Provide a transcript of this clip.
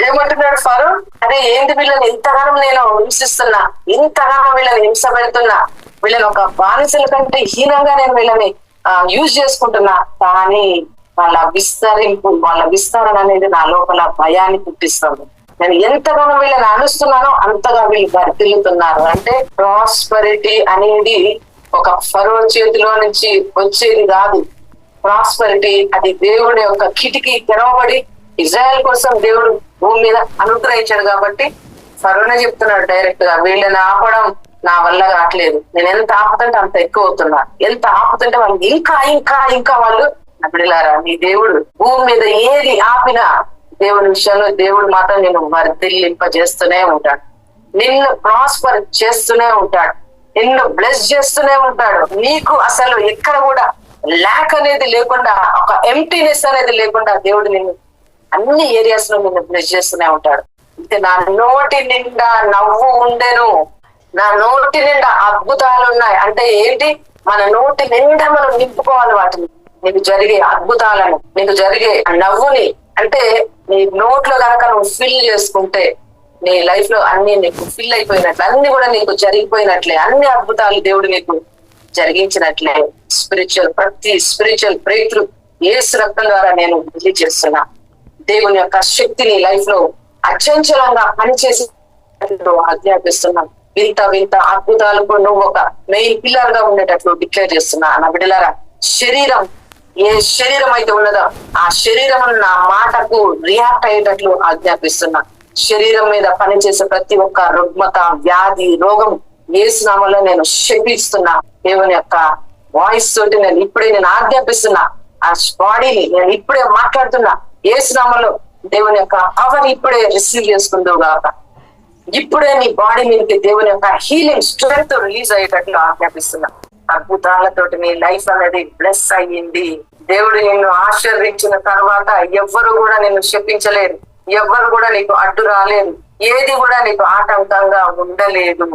ఏమంటున్నాడు ఫరో, అదే ఏంది వీళ్ళని ఇంతగానం నేను హింసిస్తున్నా, ఇంతగానం వీళ్ళని హింస పెడుతున్నా, వీళ్ళని ఒక బానిసల కంటే హీనంగా నేను వీళ్ళని యూజ్ చేసుకుంటున్నా, కానీ వాళ్ళ విస్తరణ అనేది నా లోపల భయాన్ని పుట్టిస్తుంది. నేను ఎంతగానో వీళ్ళని అనుస్తున్నానో అంతగా వీళ్ళు వర్ధిల్లుతున్నారు. అంటే ప్రాస్పరిటీ అనేది ఒక ఫరో చేతిలో నుంచి వచ్చేది కాదు. ప్రాస్పరిటీ అది దేవుడి యొక్క కిటికీ తెరవబడి ఇజ్రాయెల్ కోసం దేవుడు భూమి మీద అనుగ్రహించాడు. కాబట్టి ఫరోనే చెప్తున్నాడు డైరెక్ట్ గా, వీళ్ళని ఆపడం నా వల్ల కావట్లేదు, నేను ఎంత ఆపుతుంటే అంత ఎక్కువ అవుతున్నా, ఎంత ఆపుతుంటే వాళ్ళు ఇంకా ఇంకా ఇంకా వాళ్ళు బిడ్డలారా, నీ దేవుడు భూమి మీద ఏది ఆపినా దేవుడి విషయంలో దేవుడు మాత్రం నేను వర్ధిల్లింపజేస్తూనే ఉంటాడు, నిన్ను ప్రాస్పర్ చేస్తూనే ఉంటాడు, నిన్ను బ్లెస్ చేస్తూనే ఉంటాడు. నీకు అసలు ఎక్కడ కూడా ల్యాక్ అనేది లేకుండా, ఒక ఎంప్టీనెస్ అనేది లేకుండా దేవుడు నిన్ను అన్ని ఏరియాస్ లో నిన్ను బ్లెస్ చేస్తూనే ఉంటాడు. అయితే నా నోటి నిండా నవ్వు ఉండెను, నా నోటి నిండా అద్భుతాలు ఉన్నాయి. అంటే ఏంటి? మన నోటి నిండా మనం నింపుకోవాలి వాటిని, నీకు జరిగే అద్భుతాలను, నీకు జరిగే నవ్వుని. అంటే నీ నోట్లో కనుక నువ్వు ఫిల్ చేసుకుంటే నీ లైఫ్ లో అన్ని నీకు ఫిల్ అయిపోయినట్లే, అన్ని కూడా నీకు జరిగిపోయినట్లే, అన్ని అద్భుతాలు దేవుడు నీకు జరిగించినట్లే. ప్రతి స్పిరిచువల్ బ్రేక్ త్రూ యేసు రక్తం ద్వారా నేను తెలియజేస్తున్నా. దేవుని యొక్క శక్తిని లైఫ్ లో అచంచలంగా పనిచేసి ఆజ్ఞాపిస్తున్నా. వింత వింత అద్భుతాలకు నువ్వు ఒక మెయిన్ పిల్లర్ గా ఉండేటట్లు డిక్లేర్ చేస్తున్నా. నా బిడ్డలారా, శరీరం ఏ శరీరం అయితే ఉన్నదో ఆ శరీరం నా మాటకు రియాక్ట్ అయ్యేటట్లు ఆజ్ఞాపిస్తున్నా. శరీరం మీద పనిచేసే ప్రతి ఒక్క రుగ్మత, వ్యాధి, రోగం యేసు నామములో నేను శపిస్తున్నా. దేవుని యొక్క వాయిస్ తోటి నేను ఆజ్ఞాపిస్తున్నా. ఆ బాడీని నేను ఇప్పుడే మాట్లాడుతున్నా. యేసు నామములో దేవుని యొక్క పవర్ ఇప్పుడే రిసీవ్ చేసుకుందావు గాక. ఇప్పుడే నీ బాడీ మీదకి దేవుని యొక్క హీలింగ్ స్ట్రెంగ్త్ రిలీజ్ అయ్యేటట్లు ఆజ్ఞాపిస్తున్నా. అద్భుతాలతోటి నీ లైఫ్ అనేది బ్లెస్ అయ్యింది. దేవుడు నిన్ను ఆశీర్వదించిన తర్వాత ఎవ్వరు కూడా నిన్ను శపించలేరు, ఎవ్వరు కూడా నీకు అడ్డు రాలేరు, ఏది కూడా నీకు ఆటంకంగా ఉండలేదు.